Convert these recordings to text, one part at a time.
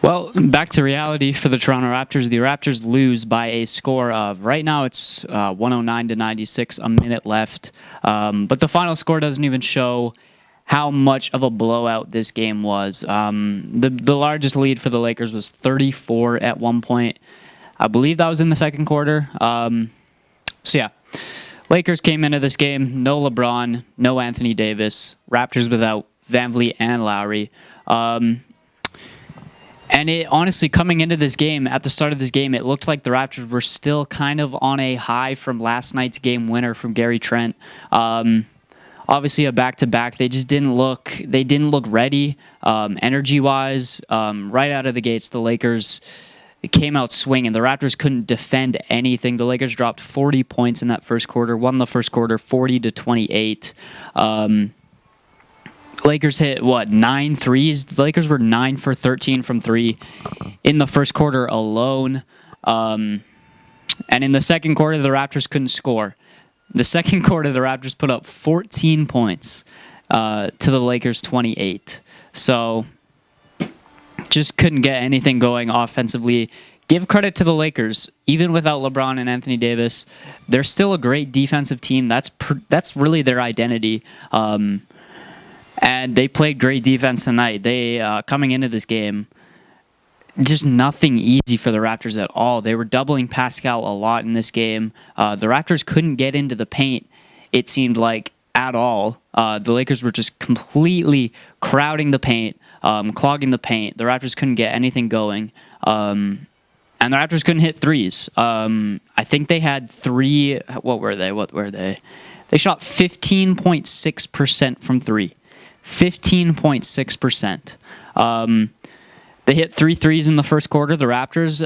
Well, back to reality for the Toronto Raptors. The Raptors lose by a score of, right now it's 109 to 96, a minute left. But the final score doesn't even show how much of a blowout this game was. The largest lead for the Lakers was 34 at one point. I believe that was in the second quarter. Lakers came into this game, no LeBron, no Anthony Davis. Raptors without VanVleet and Lowry. And it honestly, coming into this game, at the start of this game, it looked like the Raptors were still kind of on a high from last night's game winner from Gary Trent. Obviously, a back-to-back. They just didn't look ready, energy-wise. Right out of the gates, the Lakers came out swinging. The Raptors couldn't defend anything. The Lakers dropped 40 points in that first quarter, won the first quarter 40 to 28. Lakers hit, 9 threes? The Lakers were 9 for 13 from 3 in the first quarter alone. And in the second quarter, the Raptors couldn't score. The second quarter, the Raptors put up 14 points to the Lakers' 28. So just couldn't get anything going offensively. Give credit to the Lakers. Even without LeBron and Anthony Davis, they're still a great defensive team. That's really their identity. And they played great defense tonight. They, coming into this game, just nothing easy for the Raptors at all. They were doubling Pascal a lot in this game. The Raptors couldn't get into the paint, it seemed like, at all. The Lakers were just completely crowding the paint, clogging the paint. The Raptors couldn't get anything going. And the Raptors couldn't hit threes. I think they had three... What were they? They shot 15.6% from three. 15.6%. They hit 3 threes in the first quarter, the Raptors,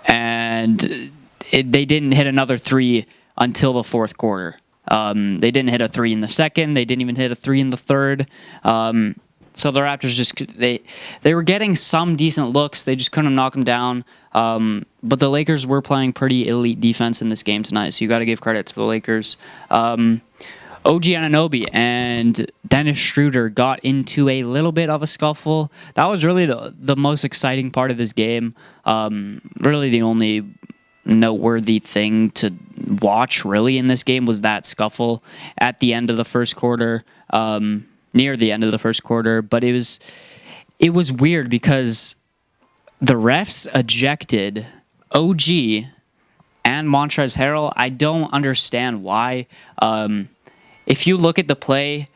and they didn't hit another 3 until the fourth quarter. They didn't hit a 3 in the second. They didn't even hit a 3 in the third. So the Raptors they were getting some decent looks. They just couldn't knock them down. But the Lakers were playing pretty elite defense in this game tonight, so you got to give credit to the Lakers. OG Anunoby and Dennis Schroeder got into a little bit of a scuffle. That was really the most exciting part of this game. Really the only noteworthy thing to watch really in this game was that scuffle at the end of the first quarter, near the end of the first quarter. But it was weird because the refs ejected OG and Montrezl Harrell. I don't understand why. If you look at the play,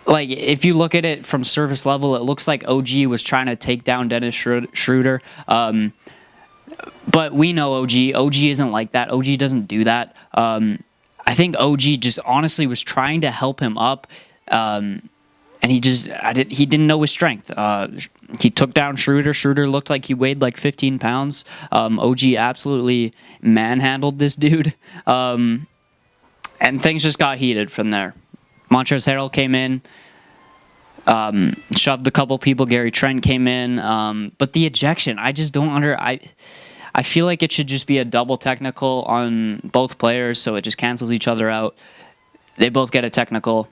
if you look at it from surface level, it looks like OG was trying to take down Dennis Schroeder. But we know OG. OG isn't like that. OG doesn't do that. I think OG just honestly was trying to help him up, and he didn't know his strength. He took down Schroeder. Schroeder looked like he weighed like 15 pounds. OG absolutely manhandled this dude. And things just got heated from there. Montrezl Harrell came in, shoved a couple people. Gary Trent came in. But the ejection, I just don't I feel like it should just be a double technical on both players, so it just cancels each other out. They both get a technical,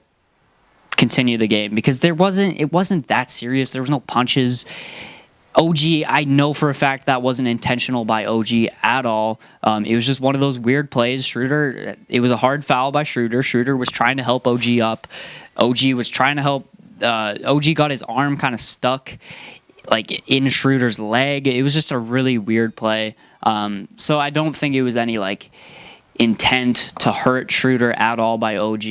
continue the game. Because it wasn't that serious. There was no punches. OG, I know for a fact that wasn't intentional by OG at all. It was just one of those weird plays. Schroeder, it was a hard foul by Schroeder. Schroeder was trying to help OG up. OG was trying to help. OG got his arm kind of stuck in Schroeder's leg. It was just a really weird play. So I don't think it was any intent to hurt Schroeder at all by OG.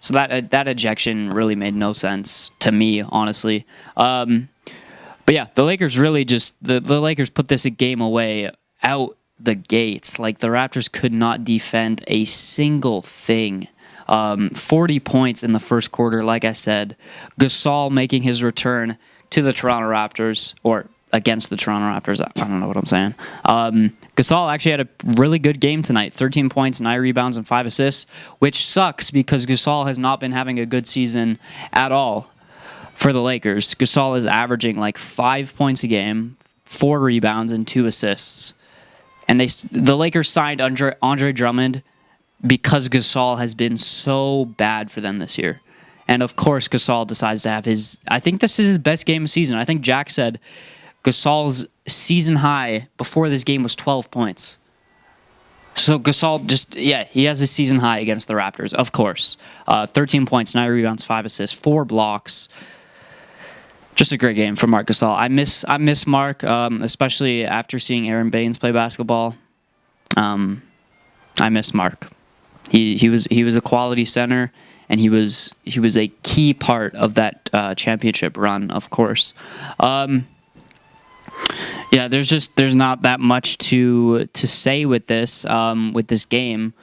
So that ejection really made no sense to me, honestly. But yeah, the Lakers really the Lakers put this game away out the gates. The Raptors could not defend a single thing. 40 points in the first quarter, like I said. Gasol making his return to the Toronto Raptors, or against the Toronto Raptors. I don't know what I'm saying. Gasol actually had a really good game tonight. 13 points, 9 rebounds, and 5 assists, which sucks because Gasol has not been having a good season at all. For the Lakers, Gasol is averaging 5 points a game, 4 rebounds, and 2 assists. And the Lakers signed Andre Drummond because Gasol has been so bad for them this year. And of course, Gasol decides to have his. I think this is his best game of the season. I think Jack said Gasol's season high before this game was 12 points. So Gasol he has his season high against the Raptors, of course. 13 points, 9 rebounds, 5 assists, 4 blocks. Just a great game for Marc Gasol. I miss Mark, especially after seeing Aaron Baines play basketball. I miss Mark. He was a quality center, and he was a key part of that championship run, of course. Yeah, there's not that much to say with this game.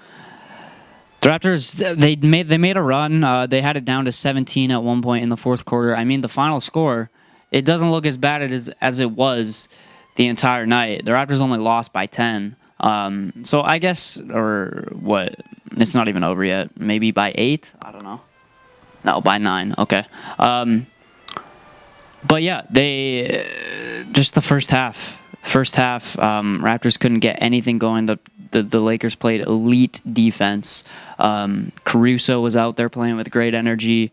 The Raptors they made a run. They had it down to 17 at one point in the fourth quarter. I mean, the final score, it doesn't look as bad as it was the entire night. The Raptors only lost by 10. So I guess, or what? It's not even over yet. Maybe by 8. I don't know. No, by 9. Okay. But yeah, they just the first half. Raptors couldn't get anything going. The Lakers played elite defense. Caruso was out there playing with great energy.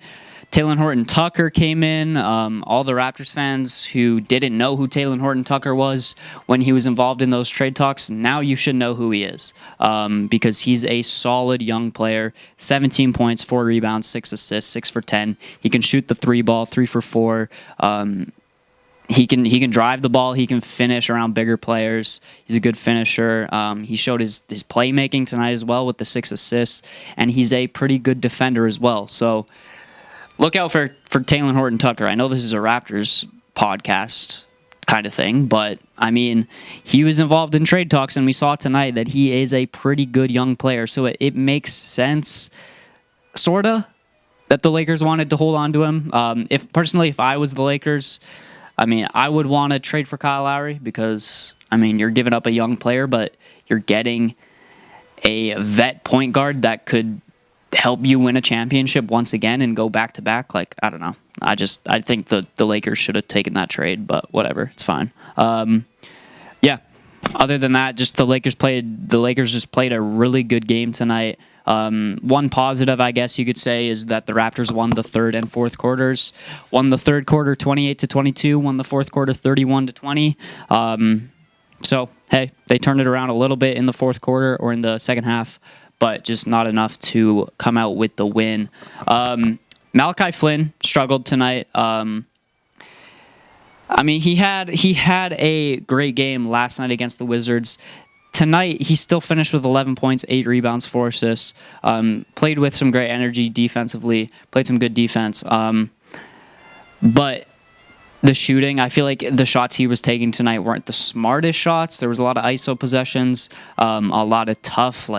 Talen Horton-Tucker came in. All the Raptors fans who didn't know who Talen Horton-Tucker was when he was involved in those trade talks, now you should know who he is, because he's a solid young player. 17 points, 4 rebounds, 6 assists, 6 for 10. He can shoot the 3 ball, 3 for 4. He can drive the ball. He can finish around bigger players. He's a good finisher. He showed his playmaking tonight as well with the 6 assists, and he's a pretty good defender as well. So look out for Talen Horton-Tucker. I know this is a Raptors podcast kind of thing, but I mean, he was involved in trade talks, and we saw tonight that he is a pretty good young player. So it makes sense, sorta, that the Lakers wanted to hold on to him. If I was the Lakers, I mean, I would want to trade for Kyle Lowry because, I mean, you're giving up a young player, but you're getting a vet point guard that could help you win a championship once again and go back to back. Like, I don't know. I think the Lakers should have taken that trade, but whatever, it's fine. Yeah. Other than that, just the Lakers just played a really good game tonight. One positive, I guess you could say, is that the Raptors won the third and fourth quarters. Won the third quarter 28-22, won the fourth quarter 31-20. So, hey, they turned it around a little bit in the fourth quarter or in the second half, but just not enough to come out with the win. Malachi Flynn struggled tonight. I mean, he had a great game last night against the Wizards. Tonight, he still finished with 11 points, 8 rebounds, 4 assists. Played with some great energy defensively. Played some good defense. But the shooting, I feel like the shots he was taking tonight weren't the smartest shots. There was a lot of ISO possessions, a lot of tough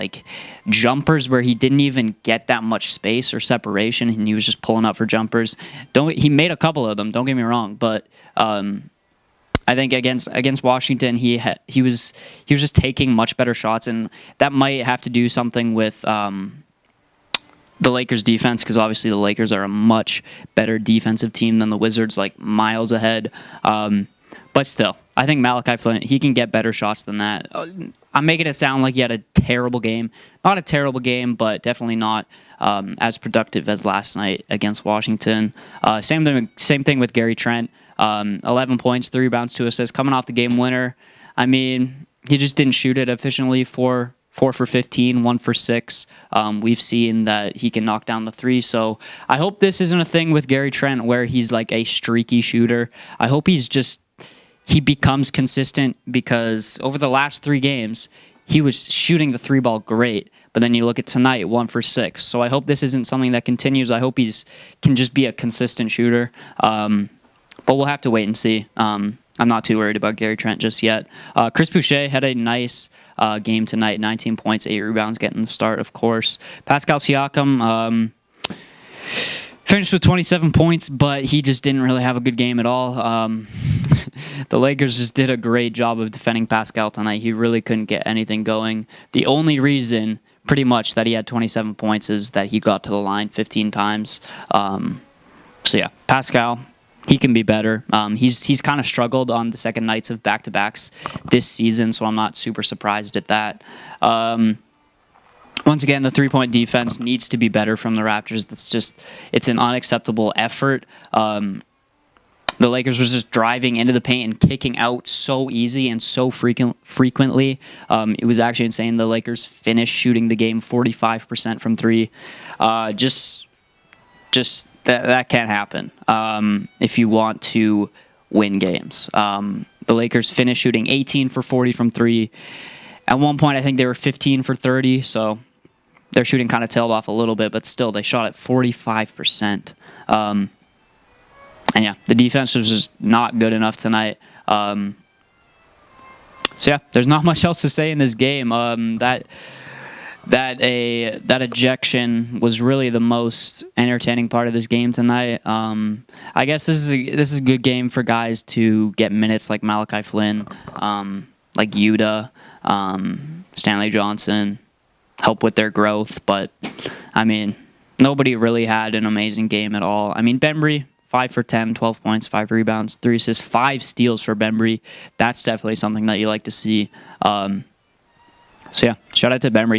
jumpers where he didn't even get that much space or separation, and he was just pulling up for jumpers. He made a couple of them. Don't get me wrong, but I think against Washington, he was just taking much better shots, and that might have to do something with the Lakers' defense, because obviously the Lakers are a much better defensive team than the Wizards, like miles ahead. But still, I think Malachi Flynn, he can get better shots than that. I'm making it sound like he had a terrible game. Not a terrible game, but definitely not as productive as last night against Washington. Same thing with Gary Trent. 11 points, 3 rebounds, 2 assists, coming off the game winner. I mean, he just didn't shoot it efficiently. 4 for 15, 1 for 6. We've seen that he can knock down the 3. So I hope this isn't a thing with Gary Trent where he's like a streaky shooter. I hope he becomes consistent, because over the last 3 games, he was shooting the 3 ball great. But then you look at tonight, 1 for 6. So I hope this isn't something that continues. I hope can just be a consistent shooter. But we'll have to wait and see. I'm not too worried about Gary Trent just yet. Chris Boucher had a nice game tonight. 19 points, 8 rebounds, getting the start, of course. Pascal Siakam finished with 27 points, but he just didn't really have a good game at all. The Lakers just did a great job of defending Pascal tonight. He really couldn't get anything going. The only reason, pretty much, that he had 27 points is that he got to the line 15 times. So yeah, Pascal, he can be better. He's kind of struggled on the second nights of back-to-backs this season, so I'm not super surprised at that. Once again, the three-point defense needs to be better from the Raptors. It's an unacceptable effort. The Lakers was just driving into the paint and kicking out so easy and so frequently. It was actually insane. The Lakers finished shooting the game 45% from three. Just that can't happen if you want to win games. The Lakers finished shooting 18 for 40 from three. At one point, I think they were 15 for 30, so their shooting kind of tailed off a little bit, but still, they shot at 45%. And yeah, the defense was just not good enough tonight. So yeah, there's not much else to say in this game. That ejection was really the most entertaining part of this game tonight. I guess this is a good game for guys to get minutes like Malachi Flynn, like Yuta, Stanley Johnson, help with their growth. But I mean, nobody really had an amazing game at all. I mean, Bembry, 5 for 10, 12 points, 5 rebounds, 3 assists, 5 steals for Bembry. That's definitely something that you like to see. So yeah, shout out to Bembry.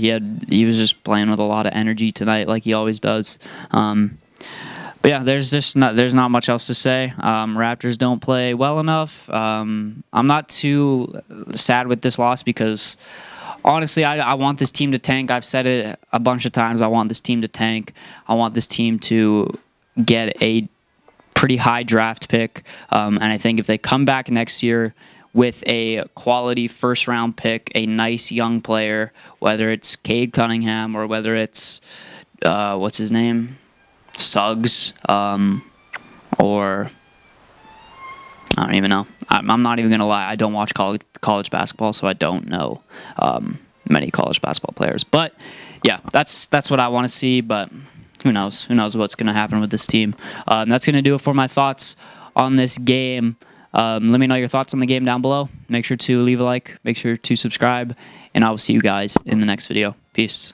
He was just playing with a lot of energy tonight, like he always does. But yeah, there's not much else to say. Raptors don't play well enough. I'm not too sad with this loss because honestly, I want this team to tank. I've said it a bunch of times. I want this team to tank. I want this team to get a pretty high draft pick. And I think if they come back next year with a quality first-round pick, a nice young player, whether it's Cade Cunningham or whether it's, what's his name? Suggs, or I don't even know. I'm not even going to lie. I don't watch college basketball, so I don't know many college basketball players. But yeah, that's what I want to see, but who knows? Who knows what's going to happen with this team? That's going to do it for my thoughts on this game. Let me know your thoughts on the game down below. Make sure to leave a like. Make sure to subscribe. And I will see you guys in the next video. Peace.